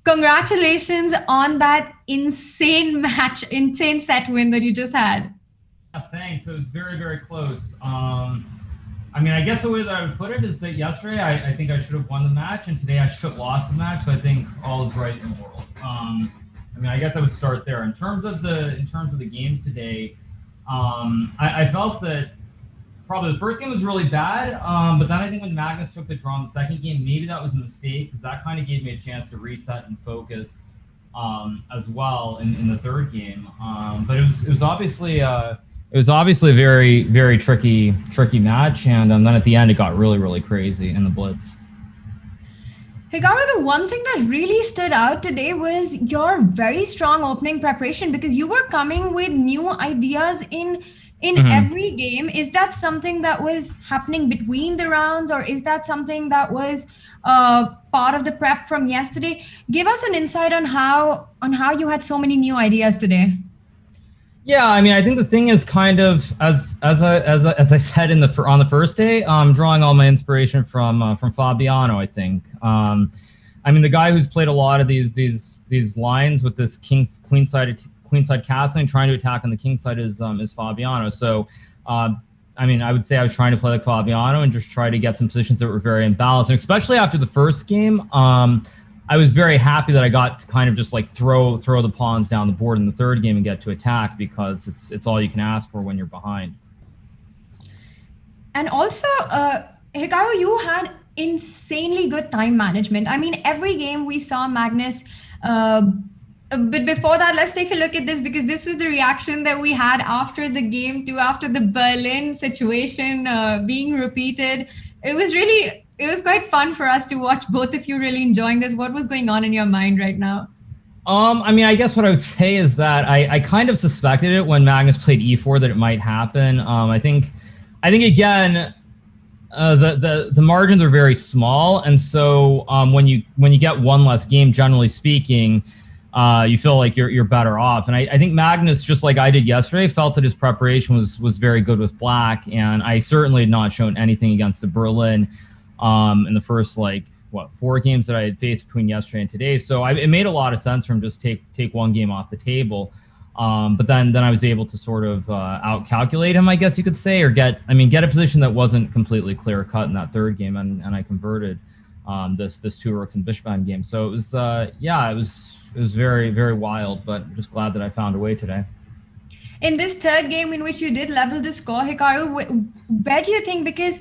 Congratulations on that insane match, insane set win that you just had. Yeah, thanks. It was very, very close. I mean, I guess the way that I would put it is that yesterday I think I should have won the match, and today I should have lost the match. So I think all is right in the world. I mean, I guess I would start there. In terms of the games today, I felt that probably the first game was really bad, but then I think when Magnus took the draw in the second game, maybe that was a mistake because that kind of gave me a chance to reset and focus as well in the third game. But it was obviously a very, very tricky match, and then at the end it got really, really crazy in the blitz. Hikaru, the one thing that really stood out today was your very strong opening preparation because you were coming with new ideas in Hmm. every game. Is that something that was happening between the rounds, or is that something that was part of the prep from yesterday? Give us an insight on how you had so many new ideas today. Yeah, I mean, I think the thing is kind of as I said on the first day, drawing all my inspiration from Fabiano. I think. I mean, the guy who's played a lot of these lines with this queenside castling, trying to attack on the king side is Fabiano. So, I mean, I would say I was trying to play like Fabiano and just try to get some positions that were very imbalanced, and especially after the first game. I was very happy that I got to kind of just like throw the pawns down the board in the third game and get to attack because it's all you can ask for when you're behind. And also, Hikaru, you had insanely good time management. I mean, every game we saw Magnus. But before that, let's take a look at this because this was the reaction that we had after the game too, after the Berlin situation being repeated. It was quite fun for us to watch both of you really enjoying this. What was going on in your mind right now? I mean, I guess what I would say is that I kind of suspected it when Magnus played e4 that it might happen. I think again, the margins are very small, and so when you get one less game, generally speaking, you feel like you're better off. And I think Magnus, just like I did yesterday, felt that his preparation was very good with black, and I certainly had not shown anything against the Berlin in the first like four games that I had faced between yesterday and today. So it made a lot of sense for him just take one game off the table. But then I was able to sort of out calculate him, I guess you could say, or get a position that wasn't completely clear cut in that third game, and I converted this two rooks and bishop end game. So it was it was very, very wild, but I'm just glad that I found a way today. In this third game in which you did level the score, Hikaru, where do you think, because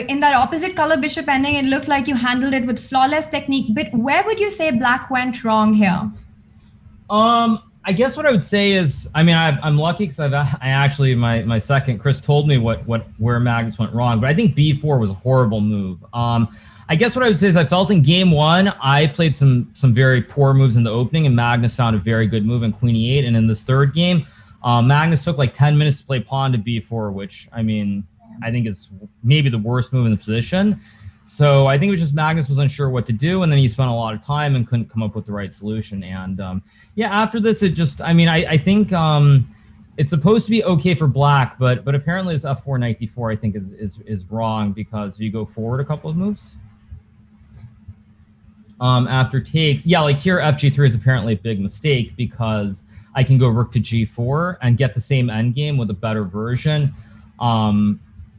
in that opposite color bishop ending, it looked like you handled it with flawless technique, but where would you say black went wrong here? I guess what I would say is, I mean, I'm lucky because I actually my second Chris told me where Magnus went wrong, but I think B4 was a horrible move. I guess what I would say is I felt in game one I played some very poor moves in the opening, and Magnus found a very good move in Queen E8. And in this third game, Magnus took like 10 minutes to play pawn to B4, which I mean I think is maybe the worst move in the position. So I think it was just Magnus was unsure what to do, and then he spent a lot of time and couldn't come up with the right solution. And yeah, after this, it just I think it's supposed to be okay for black, but apparently this F4 knight D4 I think is wrong, because if you go forward a couple of moves. After takes, yeah, like here FG3 is apparently a big mistake because I can go rook to G4 and get the same endgame with a better version.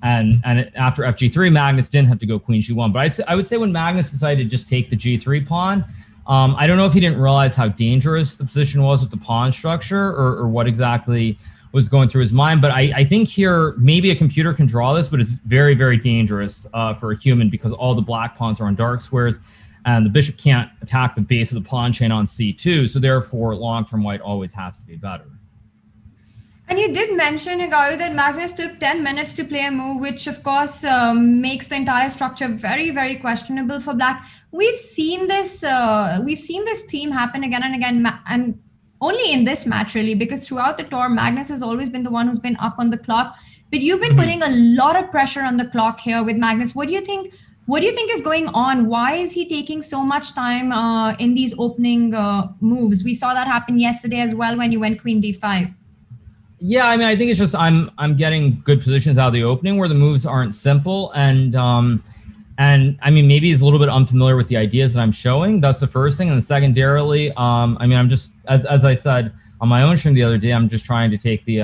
And after FG3, Magnus didn't have to go Queen G1. But I would say when Magnus decided to just take the G3 pawn, I don't know if he didn't realize how dangerous the position was with the pawn structure, or what exactly was going through his mind. But I think here maybe a computer can draw this, but it's very, very dangerous for a human because all the black pawns are on dark squares, and the bishop can't attack the base of the pawn chain on C2. So therefore, long-term white always has to be better. And you did mention, Hikaru, that Magnus took 10 minutes to play a move, which of course makes the entire structure very, very questionable for black. We've seen this theme happen again and again, and only in this match really, because throughout the tour, Magnus has always been the one who's been up on the clock. But you've been putting a lot of pressure on the clock here with Magnus. What do you think? What do you think is going on? Why is he taking so much time in these opening moves? We saw that happen yesterday as well when you went Queen D5. Yeah, I mean, I think it's just I'm getting good positions out of the opening where the moves aren't simple, and and I mean, maybe he's a little bit unfamiliar with the ideas that I'm showing. That's the first thing. And then secondarily, I mean, I'm just, as I said on my own stream the other day, I'm just trying to take the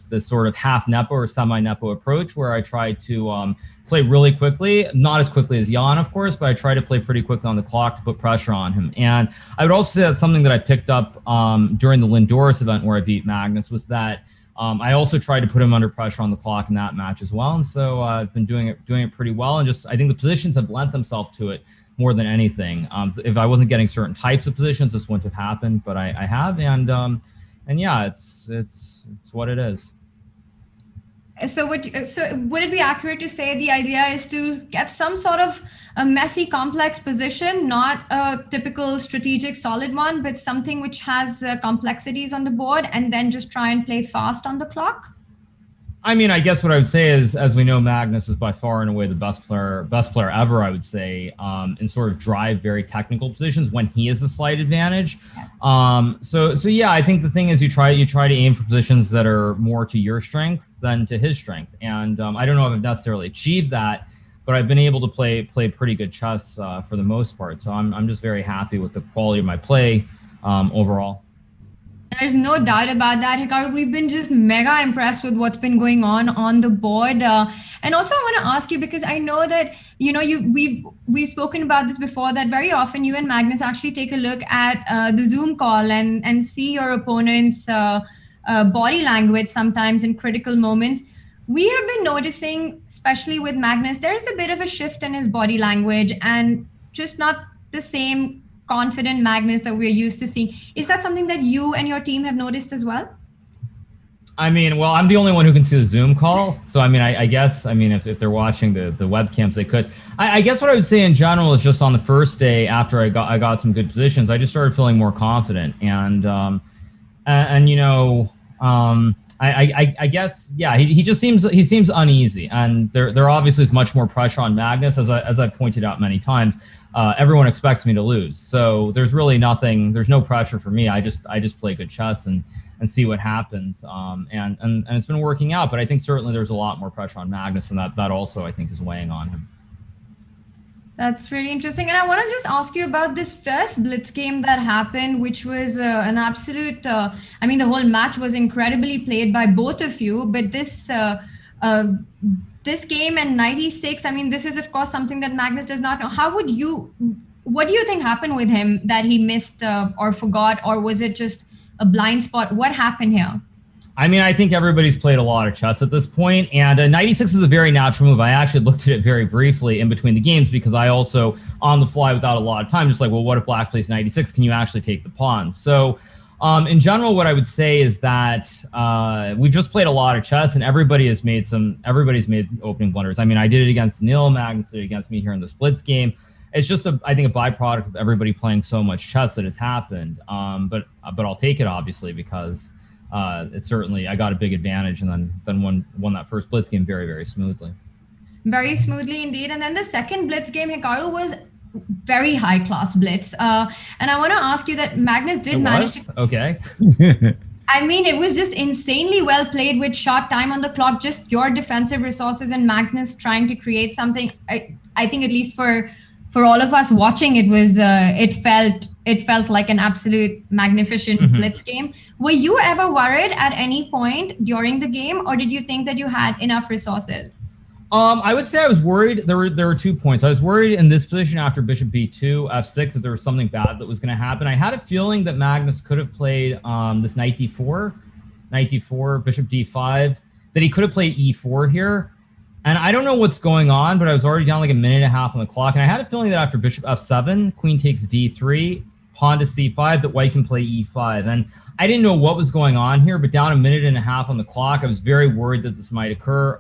this sort of half Nepo or semi-Nepo approach where I try to play really quickly, not as quickly as Jan, of course, but I try to play pretty quickly on the clock to put pressure on him. And I would also say that's something that I picked up during the Lindorus event where I beat Magnus, was that I also tried to put him under pressure on the clock in that match as well. And so I've been doing it pretty well. And just, I think the positions have lent themselves to it more than anything. If I wasn't getting certain types of positions, this wouldn't have happened, but I have. And yeah, it's what it is. So would it be accurate to say the idea is to get some sort of a messy, complex position, not a typical strategic solid one, but something which has complexities on the board, and then just try and play fast on the clock? I mean, I guess what I would say is, as we know, Magnus is by far and away the best player ever, I would say, in sort of drive very technical positions when he has a slight advantage. Yes. So yeah, I think the thing is you try to aim for positions that are more to your strength than to his strength. And I don't know if I've necessarily achieved that, but I've been able to play pretty good chess for the most part. So I'm just very happy with the quality of my play overall. There's no doubt about that, Hikaru. We've been just mega impressed with what's been going on the board. And also I want to ask you, because I know that, you know, we've spoken about this before, that very often you and Magnus actually take a look at the Zoom call and see your opponent's body language sometimes in critical moments. We have been noticing, especially with Magnus, there's a bit of a shift in his body language and just not the same confident Magnus that we're used to seeing. Is that something that you and your team have noticed as well? I mean, well, I'm the only one who can see the Zoom call. So, I mean, I guess, I mean, if they're watching the webcams, they could. I guess what I would say in general is just on the first day after I got some good positions, I just started feeling more confident. And you know, I guess, yeah, he just seems uneasy. And there obviously is much more pressure on Magnus, as I've pointed out many times. Everyone expects me to lose, so there's really nothing. There's no pressure for me. I just play good chess and see what happens. And it's been working out. But I think certainly there's a lot more pressure on Magnus, and that also I think is weighing on him. That's really interesting. And I want to just ask you about this first blitz game that happened, which was an absolute. I mean, the whole match was incredibly played by both of you, but this game and 96, I mean, this is, of course, something that Magnus does not know. What do you think happened with him that he missed or forgot, or was it just a blind spot? What happened here? I mean, I think everybody's played a lot of chess at this point, and 96 is a very natural move. I actually looked at it very briefly in between the games because I also, on the fly without a lot of time, just like, well, what if black plays 96? Can you actually take the pawns? So in general, what I would say is that we've just played a lot of chess, and everybody's made opening blunders. I mean, I did it against Neil, Magnus did it against me here in the splits game. It's just I think a byproduct of everybody playing so much chess that it's happened. But I'll take it, obviously, because it's certainly, I got a big advantage and then won that first blitz game very, very smoothly. Very smoothly indeed. And then the second blitz game, Hikaru, was very high class blitz. And I want to ask you that Magnus did manage to... Okay. I mean, it was just insanely well played with short time on the clock, just your defensive resources and Magnus trying to create something. I think at least for all of us watching, it was it felt like an absolute magnificent blitz game. Were you ever worried at any point during the game, or did you think that you had enough resources? I would say I was worried. There were 2 points. I was worried in this position after bishop b2, f6, that there was something bad that was going to happen. I had a feeling that Magnus could have played this knight d4, bishop d5, that he could have played e4 here. And I don't know what's going on, but I was already down like a minute and a half on the clock. And I had a feeling that after bishop f7, queen takes d3, pawn to c5, that white can play e5. And I didn't know what was going on here, but down a minute and a half on the clock, I was very worried that this might occur.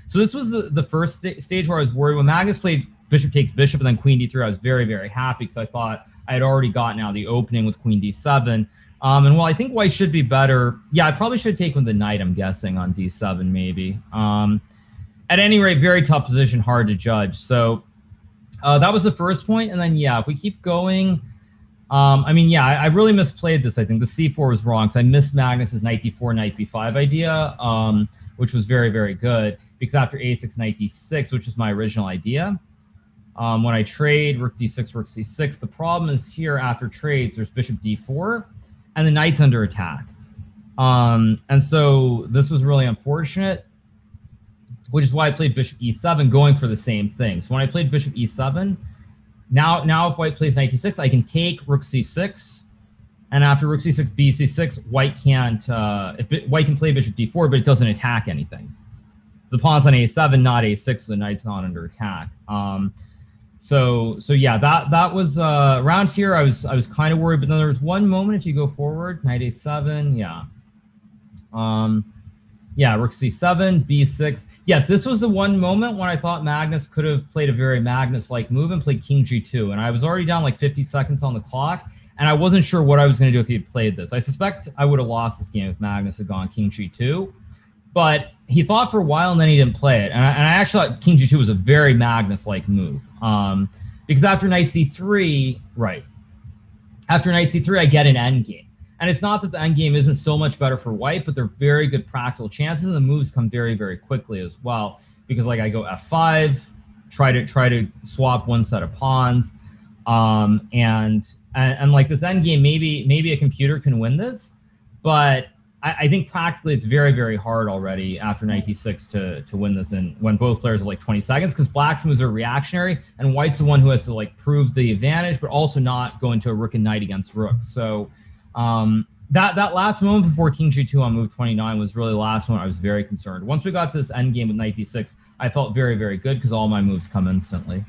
So this was the first stage where I was worried. When Magnus played bishop takes bishop and then queen d3, I was very, very happy because I thought I had already gotten out the opening with queen d7. And while I think white should be better, yeah, I probably should have taken the knight, I'm guessing, on d7 maybe. At any rate, very tough position, hard to judge. So that was the first point. And then, yeah, if we keep going... I mean, yeah, I really misplayed this. I think the c4 was wrong, because I missed Magnus's knight d4, knight b5 idea, which was very, very good, because after a6, knight d6, which is my original idea, When I trade, rook d6, rook c6. The problem is here after trades, there's bishop d4, and the knight's under attack. And so this was really unfortunate, which is why I played bishop e7, going for the same thing. So when I played bishop e7, now if white plays knight d6, I can take rook c6, and after rook c6, b c6, white can't. White can play bishop d4, but it doesn't attack anything. The pawn's on a7, not a6, so the knight's not under attack. So yeah, that was around here. I was kind of worried, but then there was one moment if you go forward, knight a7, yeah. Yeah, rook c7, b6. Yes, this was the one moment when I thought Magnus could have played a very Magnus-like move and played king g2. And I was already down like 50 seconds on the clock, and I wasn't sure what I was going to do if he had played this. I suspect I would have lost this game if Magnus had gone king g2. But he thought for a while, and then he didn't play it. And I actually thought king g2 was a very Magnus-like move. Because after knight c3, right, after knight c3, I get an endgame. And it's not that the endgame isn't so much better for white, but they're very good practical chances, and the moves come very, very quickly as well. Because like I go f5, try to swap one set of pawns, and like this endgame, maybe a computer can win this, but I think practically it's very, very hard already after knight d6 to win this, and when both players are like 20 seconds, because black's moves are reactionary, and white's the one who has to like prove the advantage, but also not go into a rook and knight against rook. So. That last moment before king g2 on move 29 was really the last one I was very concerned. Once we got to this endgame with knight d6, I felt very, very good because all my moves come instantly.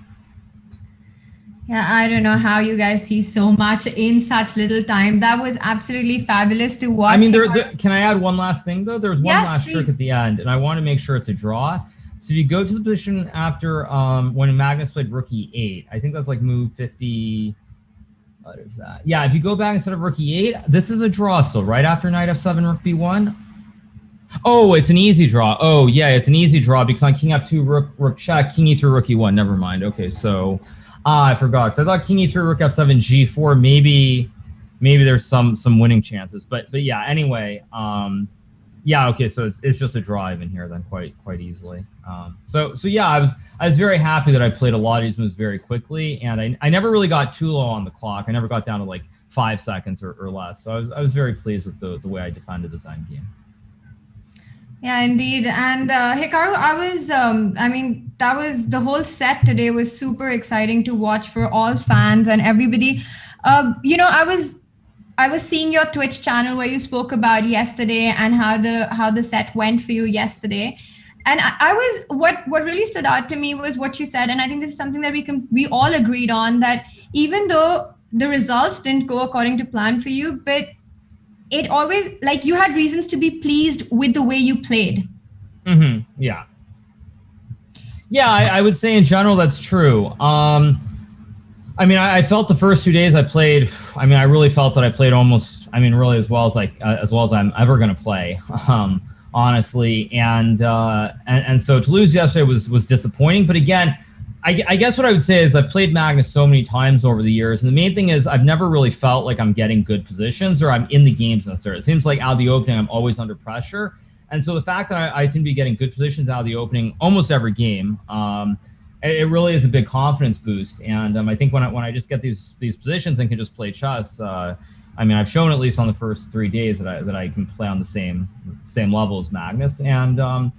Yeah, I don't know how you guys see so much in such little time. That was absolutely fabulous to watch. I mean, can I add one last thing, though? There's one last please. trick at the end, and I want to make sure it's a draw. So if you go to the position after when Magnus played rook e8, I think that's like move 50... What is that? Yeah, if you go back instead of rook e8, this is a draw still, right after knight f7, rook b1. Oh, it's an easy draw. Oh, yeah, it's an easy draw because on king f2, rook check, king e3, rook e1. Never mind. Okay, so I forgot. So I thought king e3, rook f7, g4. Maybe there's some winning chances, but yeah. Anyway, yeah. Okay, so it's just a draw even here then, quite easily. So yeah, I was very happy that I played a lot of these moves very quickly, and I never really got too low on the clock. I never got down to like 5 seconds or less. So I was very pleased with the way I defended this endgame. Yeah, indeed. And Hikaru, I mean, that was the whole set today was super exciting to watch for all fans and everybody. You know, I was seeing your Twitch channel where you spoke about yesterday and how the set went for you yesterday. And what really stood out to me was what you said, and I think this is something that we all agreed on, that even though the results didn't go according to plan for you, but it always, like, you had reasons to be pleased with the way you played. Mm-hmm. Yeah. Yeah, I would say in general that's true. I mean, I felt the first 2 days I played. I mean, I really felt that I played almost. I mean, really as well as I'm ever going to play. Honestly, and so to lose yesterday was disappointing. But again, I guess what I would say is I've played Magnus so many times over the years, and the main thing is I've never really felt like I'm getting good positions or I'm in the games necessarily. It seems like out of the opening I'm always under pressure, and so the fact that I seem to be getting good positions out of the opening almost every game, it really is a big confidence boost. And I think when I just get these positions and can just play chess. I mean, I've shown at least on the first 3 days that I can play on the same level as Magnus, and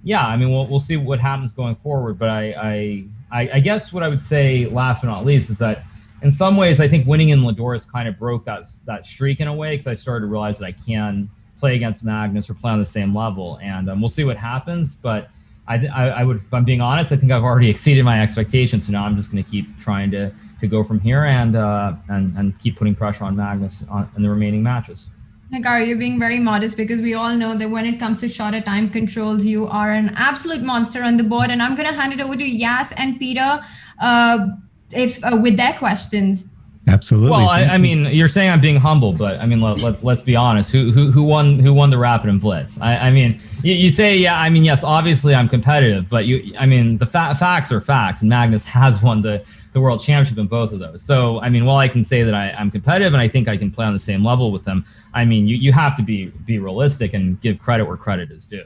yeah, I mean, we'll see what happens going forward. But I guess what I would say, last but not least, is that in some ways I think winning in Ladores kind of broke that streak in a way, because I started to realize that I can play against Magnus or play on the same level, and we'll see what happens. But I would, if I'm being honest, I think I've already exceeded my expectations. So now I'm just going to keep trying to go from here and keep putting pressure on Magnus in the remaining matches. Hikaru, you're being very modest because we all know that when it comes to shorter time controls, you are an absolute monster on the board. And I'm going to hand it over to Yas and Peter with their questions. Absolutely. Well, I mean, you're saying I'm being humble, but I mean, let's be honest. Who won the Rapid and Blitz? I mean, you say, yeah. I mean, yes, obviously I'm competitive, but I mean, the facts are facts, and Magnus has won the world championship in both of those. So, I mean, while I can say that I'm competitive and I think I can play on the same level with them, I mean, you have to be realistic and give credit where credit is due.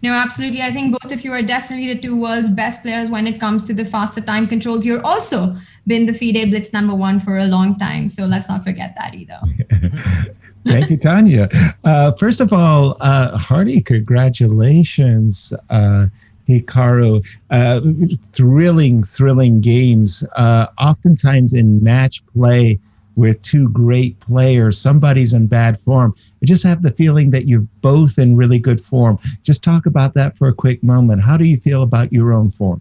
No, absolutely. I think both of you are definitely the two world's best players when it comes to the faster time controls. You're also been the FIDE Blitz #1 for a long time. So let's not forget that either. Thank you, Tanya. First of all, hearty congratulations, Hikaru. Thrilling games. Oftentimes in match play with two great players, somebody's in bad form. I just have the feeling that you're both in really good form. Just talk about that for a quick moment. How do you feel about your own form?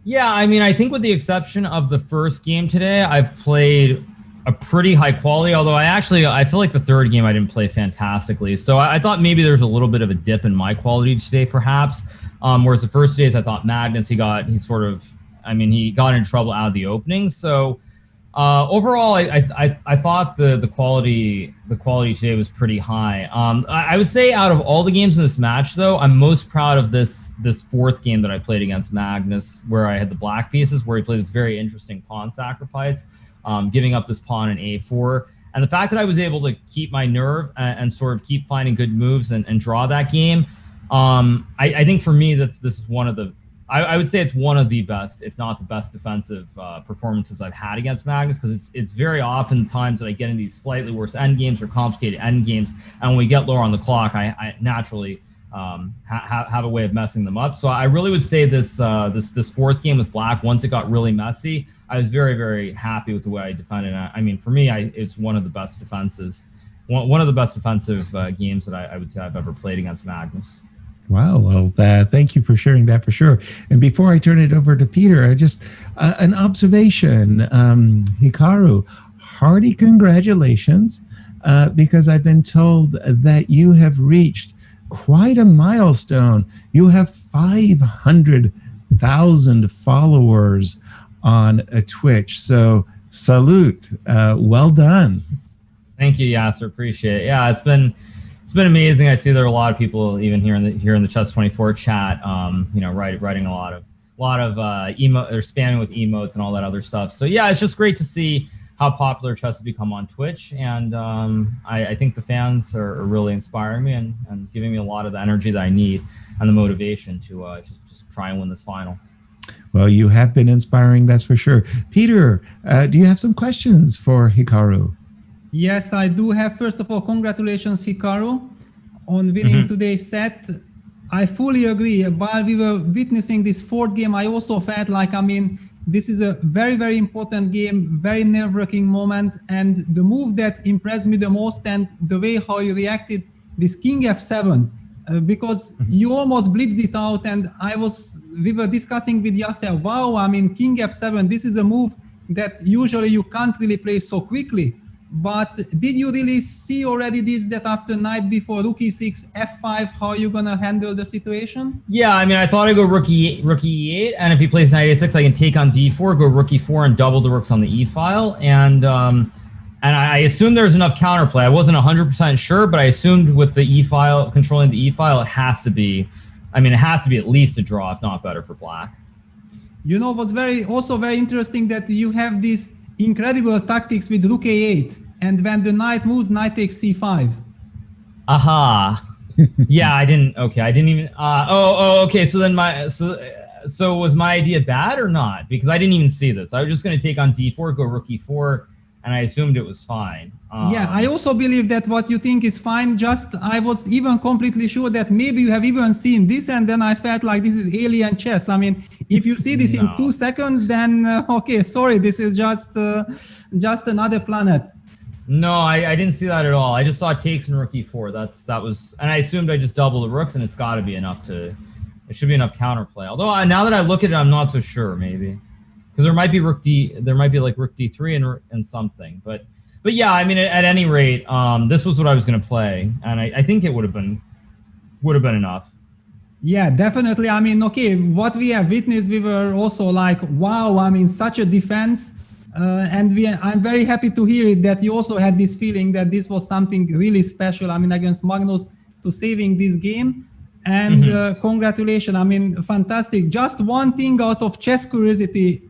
Yeah, I mean, I think with the exception of the first game today, I've played a pretty high quality, although I feel like the third game I didn't play fantastically. So I thought maybe there's a little bit of a dip in my quality today, perhaps. Whereas the first days, I thought Magnus, he got in trouble out of the opening. So overall, I thought the quality today was pretty high. I would say out of all the games in this match, though, I'm most proud of this fourth game that I played against Magnus, where I had the black pieces, where he played this very interesting pawn sacrifice, giving up this pawn in a4. And the fact that I was able to keep my nerve and sort of keep finding good moves and draw that game, I think for me, this is one of the, I would say it's one of the best, if not the best defensive performances I've had against Magnus, because it's very often times that I get in these slightly worse end games or complicated end games, and when we get lower on the clock, I naturally have a way of messing them up. So I really would say this fourth game with black, once it got really messy, I was very, very happy with the way I defended. I mean, for me, it's one of the best defenses, one of the best defensive games that I would say I've ever played against Magnus. Wow. Well, thank you for sharing that for sure. And before I turn it over to Peter, just an observation. Hikaru, hearty congratulations, because I've been told that you have reached quite a milestone. You have 500,000 followers on Twitch. So salute. Well done. Thank you, Yasser. Appreciate it. Yeah, it's been amazing. I see there are a lot of people even here in the Chess24 chat, writing a lot of emo, or spamming with emotes and all that other stuff. So yeah, it's just great to see how popular chess has become on Twitch, and I think the fans are really inspiring me and giving me a lot of the energy that I need and the motivation to just try and win this final. Well, you have been inspiring, that's for sure. Peter, do you have some questions for Hikaru? Yes, I do have. First of all, congratulations, Hikaru, on winning today's set. I fully agree. While we were witnessing this fourth game, I also felt like, this is a very, very important game, very nerve-wracking moment. And the move that impressed me the most, and the way how you reacted, this King F7, because you almost blitzed it out. And we were discussing with Yasser, wow, King F7, this is a move that usually you can't really play so quickly. But did you really see already that after knight before rook e6, f5, how you're going to handle the situation? Yeah, I thought I'd go rook e8, and if he plays knight a6, I can take on d4, go rook e4, and double the rooks on the e file. And I assumed there's enough counterplay. I wasn't 100% sure, but I assumed with the e file, controlling the e file, it has to be at least a draw, if not better, for black. You know, what's also very interesting that you have this incredible tactics with rook a8, and when the knight moves, knight takes c5. Aha. Yeah, I didn't even okay, so then so was my idea bad or not? Because I didn't even see this. I was just going to take on d4, go rook e4, and I assumed it was fine. Yeah, I also believe that what you think is fine. Just I was even completely sure that maybe you have even seen this, and then I felt like this is alien chess. If you see this in 2 seconds, then okay, sorry, this is just another planet. No, I didn't see that at all. I just saw takes and rook e4. That was, and I assumed I just double the rooks, and it's got to be enough it should be enough counterplay. Although now that I look at it, I'm not so sure. Maybe because there might be like rook d3 and something, but yeah, at any rate, this was what I was going to play, and I think it would have been enough. Yeah, definitely. Okay, what we have witnessed, we were also like, wow, such a defense, and I'm very happy to hear it that you also had this feeling that this was something really special. against Magnus, to saving this game. And congratulations, fantastic. Just one thing out of chess curiosity,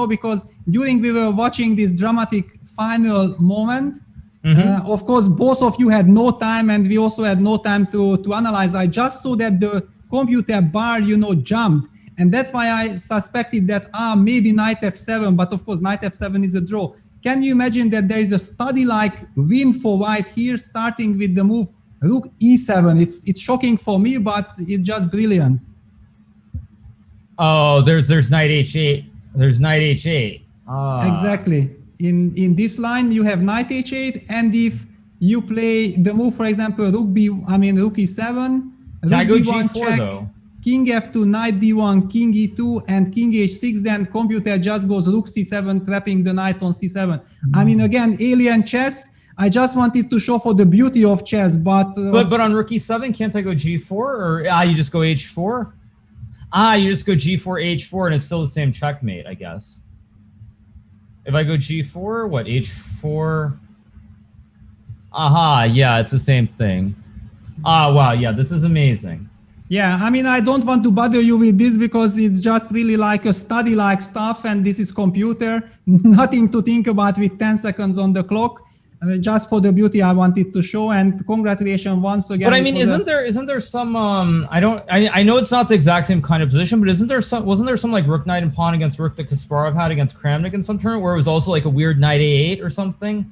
because during we were watching this dramatic final moment, Of course, both of you had no time, and we also had no time to analyze. I just saw that the computer bar, jumped. And that's why I suspected that, maybe knight f7, but of course, knight f7 is a draw. Can you imagine that there is a study-like win for white here, starting with the move rook e7? It's shocking for me, but it's just brilliant. Oh, there's knight h8. There's knight h8. Exactly. In this line, you have knight h8, and if you play the move, for example, rook e7, Can I go rook b1 g4 check, though? king f2, knight d1, king e2, and king h6, then computer just goes rook c7, trapping the knight on c7. I mean, again, alien chess. I just wanted to show for the beauty of chess, but on rook e7, can't I go g4? Or you just go h4? You just go g4, h4, and it's still the same checkmate, I guess. If I go g4, what, h4? Aha, yeah, it's the same thing. Wow, yeah, this is amazing. Yeah, I mean, I don't want to bother you with this because it's just really like a study-like stuff, and this is computer. Nothing to think about with 10 seconds on the clock. Just for the beauty, I wanted to show, and congratulations once again. But I mean, isn't there some I know it's not the exact same kind of position, but wasn't there some like rook knight and pawn against rook that Kasparov had against Kramnik in some tournament where it was also like a weird knight a8 or something?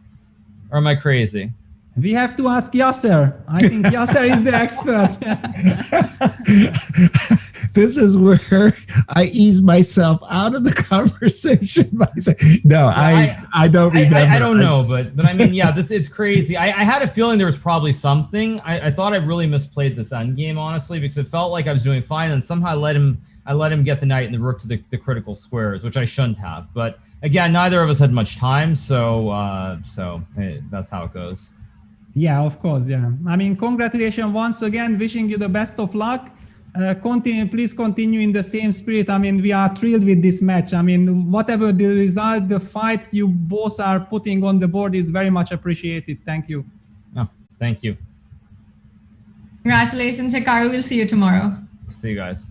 Or am I crazy? We have to ask Yasser. I think Yasser is the expert. This is where I ease myself out of the conversation by saying, no, I don't remember. I don't know, but I mean, yeah, it's crazy. I had a feeling there was probably something. I thought I really misplayed this endgame, honestly, because it felt like I was doing fine, and somehow I let him get the knight and the rook to the critical squares, which I shouldn't have. But again, neither of us had much time, so hey, that's how it goes. Yeah, of course. Yeah. I mean, congratulations once again. Wishing you the best of luck. Please continue in the same spirit. I mean, we are thrilled with this match. I mean, whatever the result, the fight you both are putting on the board is very much appreciated. Thank you. Oh, thank you. Congratulations, Hikaru. We'll see you tomorrow. See you guys.